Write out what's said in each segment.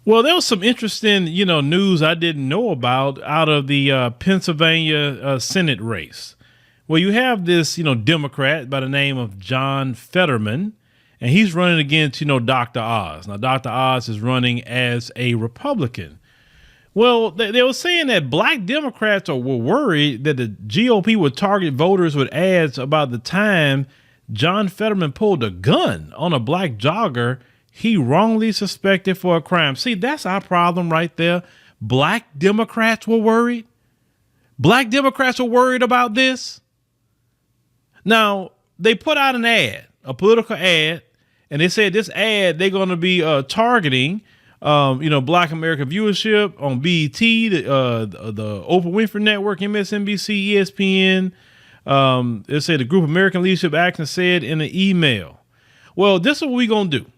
Well, there was some interesting, news I didn't know about out of the Pennsylvania Senate race. Well, you have this, Democrat by the name of John Fetterman, and he's running against, Dr. Oz. Now, Dr. Oz is running as a Republican. Well, they were saying that black Democrats were worried that the GOP would target voters with ads about the time John Fetterman pulled a gun on a black jogger he wrongly suspected for a crime. See, that's our problem right there. Black Democrats were worried. Black Democrats were worried about this. Now, they put out an ad, a political ad, and they said this ad, they're going to be targeting, Black American viewership on BET, the Oprah Winfrey Network, MSNBC, ESPN. They said the group American Leadership Action said in an email. Well, this is what we're going to do.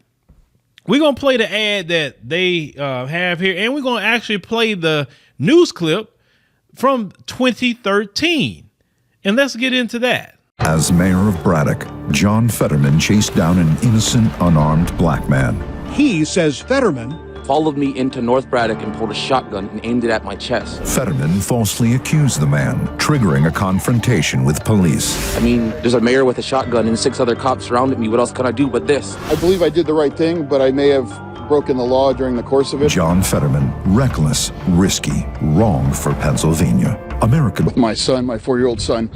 We're going to play the ad that they have here, and we're going to actually play the news clip from 2013. And let's get into that. As mayor of Braddock, John Fetterman chased down an innocent, unarmed black man. He says Fetterman followed me into North Braddock and pulled a shotgun and aimed it at my chest. Fetterman falsely accused the man, triggering a confrontation with police. I mean, there's a mayor with a shotgun and 6 other cops surrounded me. What else can I do but this? I believe I did the right thing, but I may have broken the law during the course of it. John Fetterman, reckless, risky, wrong for Pennsylvania. American. With my son, my 4-year-old son,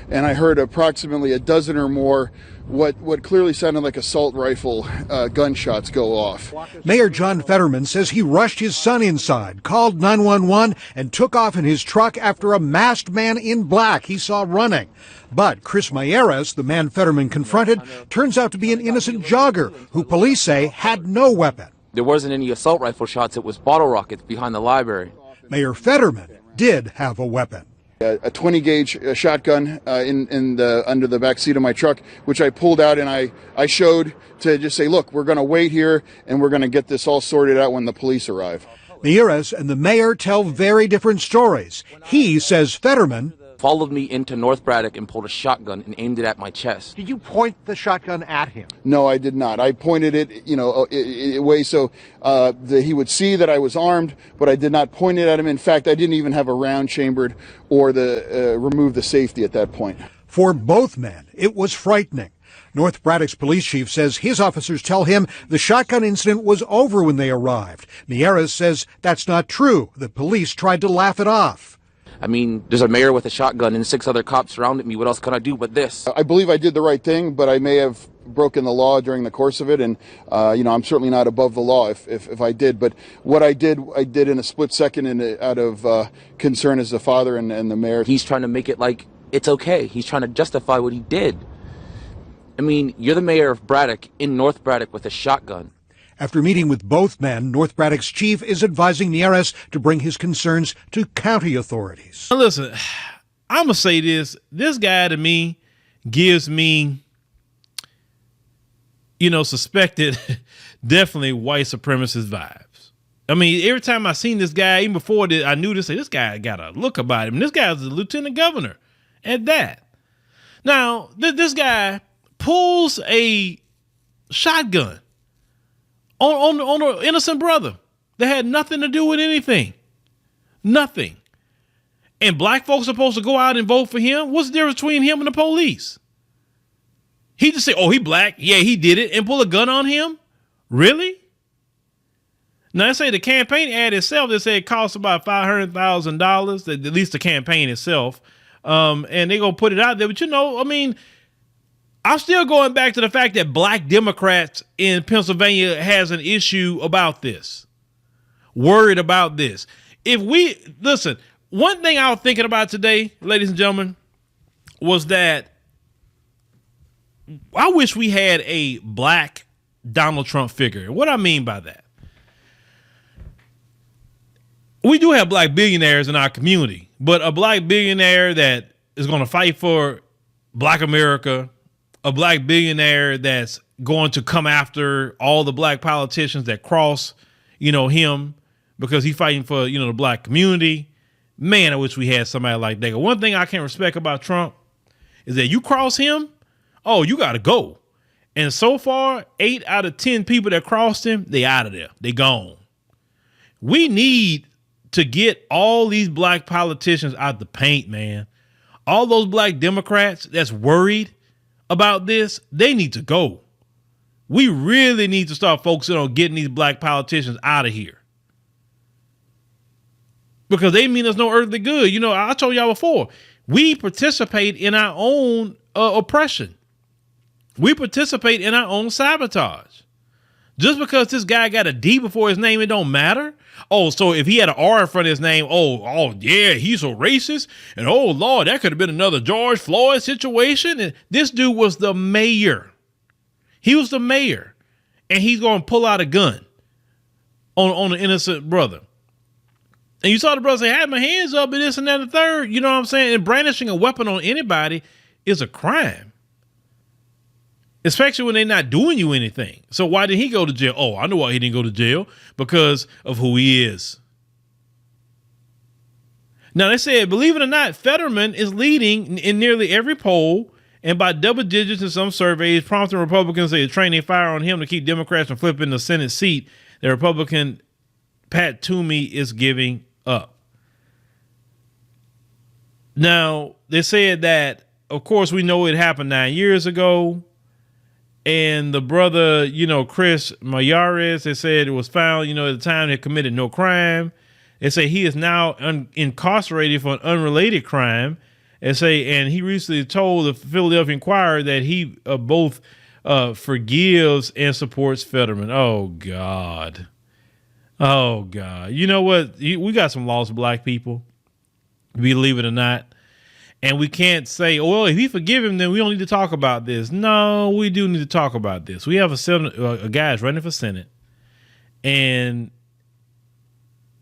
and I heard approximately a dozen or more what clearly sounded like assault rifle gunshots go off. Mayor John Fetterman says he rushed his son inside, called 911, and took off in his truck after a masked man in black he saw running. But Chris Mayeras, the man Fetterman confronted, turns out to be an innocent jogger who police say had no weapon. There wasn't any assault rifle shots. It was bottle rockets behind the library. Mayor Fetterman did have a weapon. A 20 gauge shotgun under the back seat of my truck, which I pulled out and I showed to just say, look, we're going to wait here and we're going to get this all sorted out when the police arrive. Mayeras and the mayor tell very different stories. He says Fetterman followed me into North Braddock and pulled a shotgun and aimed it at my chest. Did you point the shotgun at him? No, I did not. I pointed it, away so that he would see that I was armed, but I did not point it at him. In fact, I didn't even have a round chambered or remove the safety at that point. For both men, it was frightening. North Braddock's police chief says his officers tell him the shotgun incident was over when they arrived. Mayeras says that's not true. The police tried to laugh it off. I mean, there's a mayor with a shotgun and 6 other cops surrounded me. What else can I do but this? I believe I did the right thing, but I may have broken the law during the course of it. And, I'm certainly not above the law if I did. But what I did in a split second out of concern as the father and the mayor. He's trying to make it like it's okay. He's trying to justify what he did. I mean, you're the mayor of Braddock in North Braddock with a shotgun. After meeting with both men, North Braddock's chief is advising Mayeras to bring his concerns to county authorities. Now listen, I'm going to say this. This guy to me gives me, suspected, definitely white supremacist vibes. I mean, every time I seen this guy, even before I knew this guy got a look about him. And this guy is the lieutenant governor at that. Now, this guy pulls a shotgun on an innocent brother that had nothing to do with anything. Nothing. And black folks are supposed to go out and vote for him. What's the difference between him and the police? He just say, oh, he black. Yeah, he did it, and pull a gun on him? Really? Now, they say the campaign ad itself, they say it costs about $500,000, at least the campaign itself. And they're going to put it out there. But, I'm still going back to the fact that black Democrats in Pennsylvania has an issue about this, worried about this. One thing I was thinking about today, ladies and gentlemen, was that I wish we had a black Donald Trump figure. And what I mean by that, we do have black billionaires in our community, but a black billionaire that is going to fight for black America, a black billionaire that's going to come after all the black politicians that cross, him because he's fighting for, the black community. Man, I wish we had somebody like that. One thing I can't respect about Trump is that you cross him, oh, you got to go. And so far, 8 out of 10 people that crossed him, they out of there. They gone. We need to get all these black politicians out the paint, man. All those black Democrats that's worried about this, they need to go. We really need to start focusing on getting these black politicians out of here, because they mean us no earthly good. You know, I told y'all before, we participate in our own oppression. We participate in our own sabotage. Just because this guy got a D before his name, it don't matter. Oh, so if he had an R in front of his name, oh yeah, he's a racist. And oh Lord, that could have been another George Floyd situation. And this dude was the mayor. He was the mayor, and he's going to pull out a gun on an innocent brother. And you saw the brother say, I had my hands up and this and that and the third. You know what I'm saying? And brandishing a weapon on anybody is a crime, especially when they're not doing you anything. So why did he go to jail? Oh, I know why he didn't go to jail, because of who he is. Now, they said, believe it or not, Fetterman is leading in nearly every poll, and by double digits in some surveys, prompting Republicans to train their fire on him to keep Democrats from flipping the Senate seat that Republican Pat Toomey is giving up. Now, they said that, of course, we know it happened 9 years ago. And the brother, you know, Chris Mayares, they said it was found, you know, at the time they committed no crime. They say he is now incarcerated for an unrelated crime. And he recently told the Philadelphia Inquirer that he both forgives and supports Fetterman. Oh, God. Oh, God. You know what? We got some lost black people, believe it or not. And we can't say, oh, well, if he forgive him, then we don't need to talk about this. No, we do need to talk about this. We have a guy that's running for Senate, and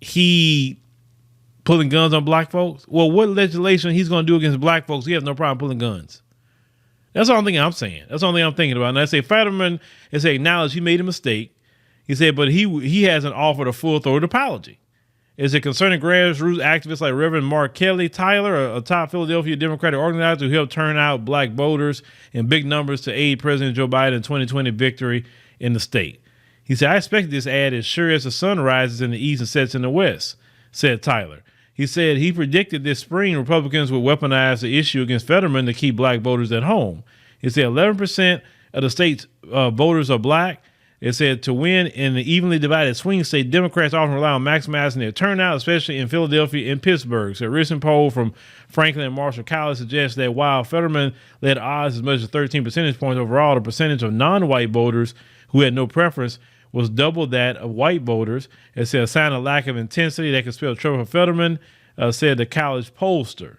he pulling guns on black folks. Well, what legislation he's going to do against black folks? He has no problem pulling guns. That's all I'm saying. That's the only thing I'm thinking about. And I say Fetterman has acknowledged he made a mistake. He said, but he hasn't offered a full throated apology. Is it concerning grassroots activists like Reverend Mark Kelly Tyler, a top Philadelphia Democratic organizer who helped turn out black voters in big numbers to aid President Joe Biden's 2020 victory in the state? He said, I expect this ad as sure as the sun rises in the east and sets in the west, said Tyler. He said he predicted this spring Republicans would weaponize the issue against Fetterman to keep black voters at home. He said 11% of the state's voters are black. It said to win in the evenly divided swing state, Democrats often rely on maximizing their turnout, especially in Philadelphia and Pittsburgh. So a recent poll from Franklin and Marshall College suggests that while Fetterman led odds as much as 13 percentage points overall, the percentage of non-white voters who had no preference was double that of white voters. It said a sign of lack of intensity that could spell trouble for Fetterman, said the college pollster.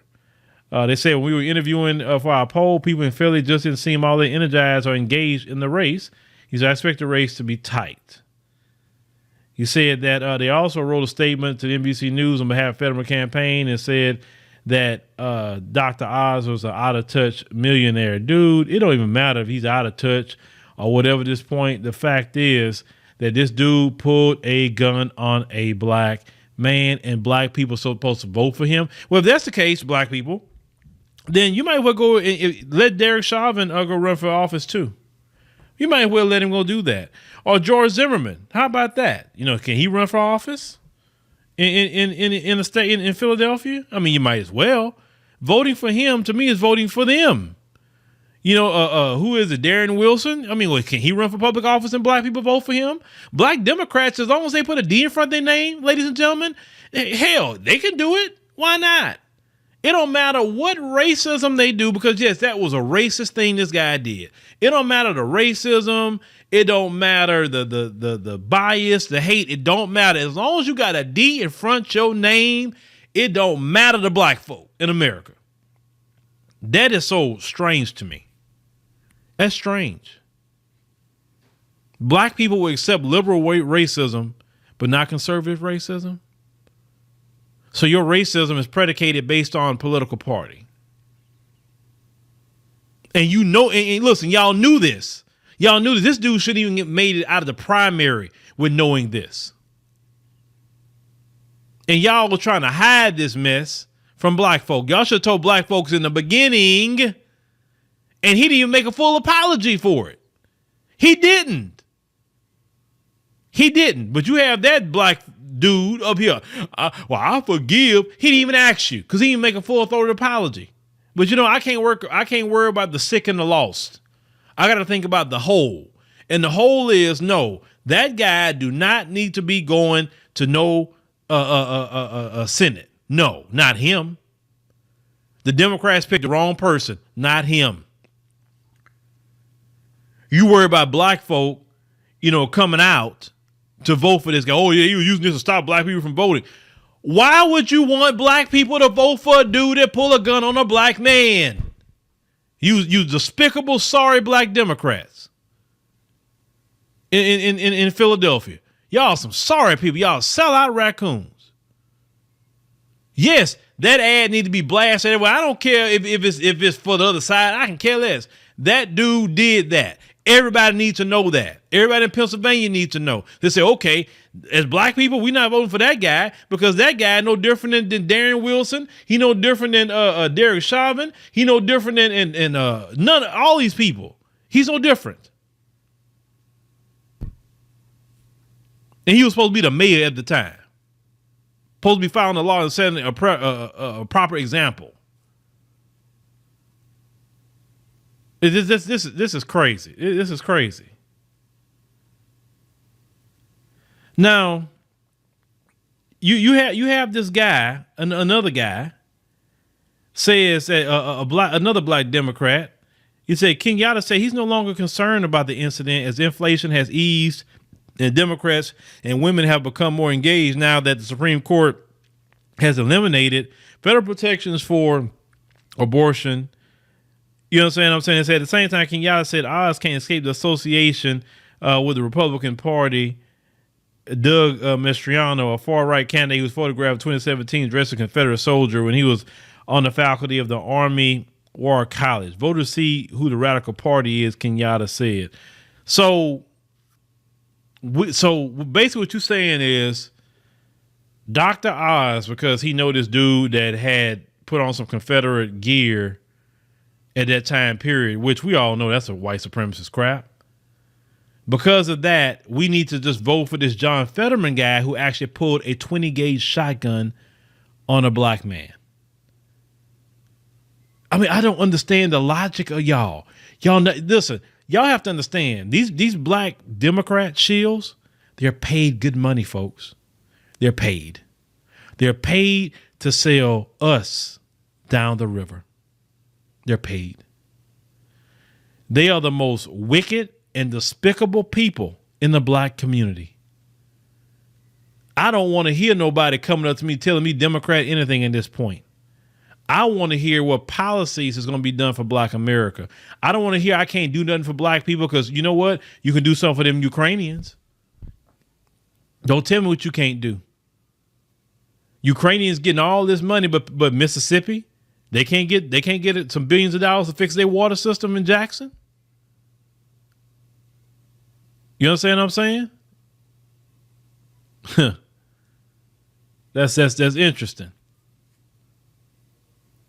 They said when we were interviewing for our poll, people in Philly just didn't seem all that energized or engaged in the race. He said, I expect the race to be tight. He said that they also wrote a statement to the NBC News on behalf of the Fetterman campaign and said that Dr. Oz was an out-of-touch millionaire. Dude, it don't even matter if he's out of touch or whatever at this point. The fact is that this dude pulled a gun on a black man, and black people are supposed to vote for him. Well, if that's the case, black people, then you might well go and let Derek Chauvin go run for office too. You might well let him go do that. Or George Zimmerman. How about that? You know, can he run for office in a state in Philadelphia? I mean, you might as well. Voting for him to me is voting for them. You know, who is it? Darren Wilson? I mean, well, can he run for public office and black people vote for him? Black Democrats, as long as they put a D in front of their name, ladies and gentlemen, hell, they can do it. Why not? It don't matter what racism they do, because yes, that was a racist thing this guy did. It don't matter the racism. It don't matter the bias, the hate. It don't matter. As long as you got a D in front of your name, it don't matter to black folk in America. That is so strange to me. That's strange. Black people will accept liberal racism, but not conservative racism. So your racism is predicated based on political party. And you know, and listen, y'all knew this. Y'all knew that this dude shouldn't even get made it out of the primary with knowing this. And y'all were trying to hide this mess from black folk. Y'all should have told black folks in the beginning, and he didn't even make a full apology for it. He didn't. But you have that black dude up here. Well, I forgive. He didn't even ask you because he didn't make a full throated apology. But I can't worry about the sick and the lost. I got to think about the whole. And the whole is, no, that guy do not need to be going to no Senate. No, not him. The Democrats picked the wrong person, not him. You worry about black folk, coming out to vote for this guy. Oh, yeah, he was using this to stop black people from voting. Why would you want black people to vote for a dude that pull a gun on a black man? You despicable, sorry black Democrats in Philadelphia. Y'all some sorry people. Y'all sell out raccoons. Yes, that ad need to be blasted everywhere. I don't care if it's for the other side. I can care less. That dude did that. Everybody needs to know that. Everybody in Pennsylvania needs to know. They say, okay, as black people, we're not voting for that guy because that guy no different than Darren Wilson. He no different than Derek Chauvin. He no different than none of all these people. He's no different. And he was supposed to be the mayor at the time. Supposed to be following the law and setting a proper example. This is crazy. This is crazy. Now, you have this guy, another guy, says another black Democrat. He said Kenyatta said he's no longer concerned about the incident as inflation has eased and Democrats and women have become more engaged now that the Supreme Court has eliminated federal protections for abortion. You know what I'm saying? At the same time, Kenyatta said Oz can't escape the association with the Republican Party. Doug Mastriano, a far-right candidate who was photographed in 2017 dressed as a Confederate soldier when he was on the faculty of the Army War College. Voters see who the radical party is, Kenyatta said. So basically what you're saying is Dr. Oz, because he know this dude that had put on some Confederate gear at that time period, which we all know that's a white supremacist crap. Because of that, we need to just vote for this John Fetterman guy who actually pulled a 20 gauge shotgun on a black man. I mean, I don't understand the logic of y'all. Listen, y'all have to understand these black Democrat shills, they're paid good money, folks. They're paid. They're paid to sell us down the river. They're paid. They are the most wicked and despicable people in the black community. I don't want to hear nobody coming up to me telling me Democrat anything at this point. I want to hear what policies is going to be done for black America. I don't want to hear I can't do nothing for black people because you know what? You can do something for them Ukrainians. Don't tell me what you can't do. Ukrainians getting all this money, but Mississippi, they can't get some billions of dollars to fix their water system in Jackson. You understand what I'm saying? That's interesting.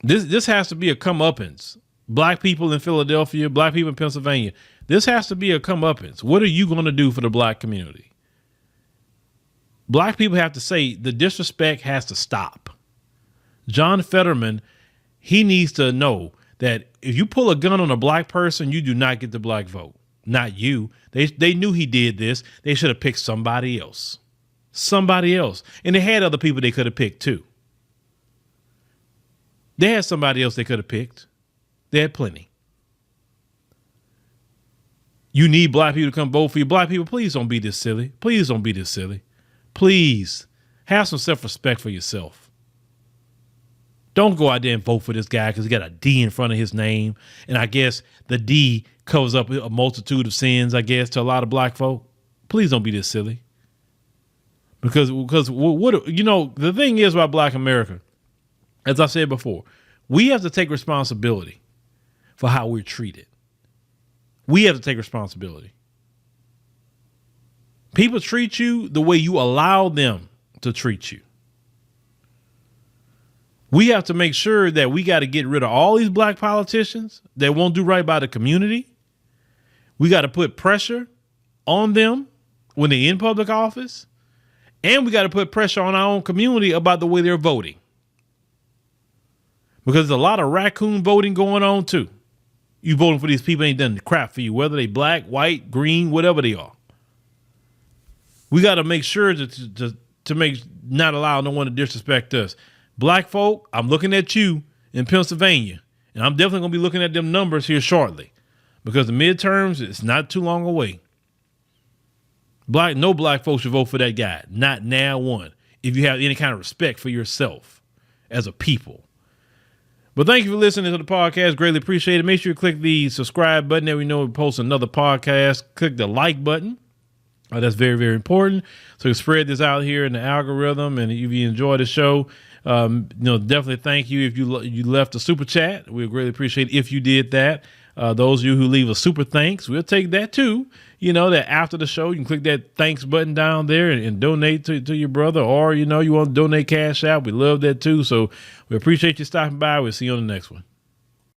This has to be a comeuppance. Black people in Philadelphia, black people in Pennsylvania. This has to be a comeuppance. What are you going to do for the black community? Black people have to say the disrespect has to stop. John Fetterman, he needs to know that if you pull a gun on a black person, you do not get the black vote. Not you. They knew he did this. They should have picked somebody else. Somebody else. And they had other people they could have picked too. They had somebody else they could have picked. They had plenty. You need black people to come vote for you. Black people, please don't be this silly. Please don't be this silly. Please have some self-respect for yourself. Don't go out there and vote for this guy because he got a D in front of his name. And I guess the D covers up a multitude of sins, I guess, to a lot of black folk. Please don't be this silly. Because what the thing is about black America, as I said before, we have to take responsibility for how we're treated. We have to take responsibility. People treat you the way you allow them to treat you. We have to make sure that we got to get rid of all these black politicians that won't do right by the community. We got to put pressure on them when they're in public office. And we got to put pressure on our own community about the way they're voting. Because there's a lot of raccoon voting going on too. You voting for these people ain't done crap for you, whether they black, white, green, whatever they are. We got to make sure to make not allow no one to disrespect us. Black folk, I'm looking at you in Pennsylvania, and I'm definitely going to be looking at them numbers here shortly because the midterms, it's not too long away. No black folks should vote for that guy. Not now one. If you have any kind of respect for yourself as a people. But thank you for listening to the podcast. Greatly appreciate it. Make sure you click the subscribe button. There we know we post another podcast. Click the like button. That's very, very important. So you spread this out here in the algorithm. And if you enjoy the show, definitely thank you. If you left a super chat, we greatly appreciate it if you did that. Those of you who leave a super thanks, we'll take that too. That after the show, you can click that thanks button down there and donate to your brother, or, you want to donate cash out. We love that too. So we appreciate you stopping by. We'll see you on the next one.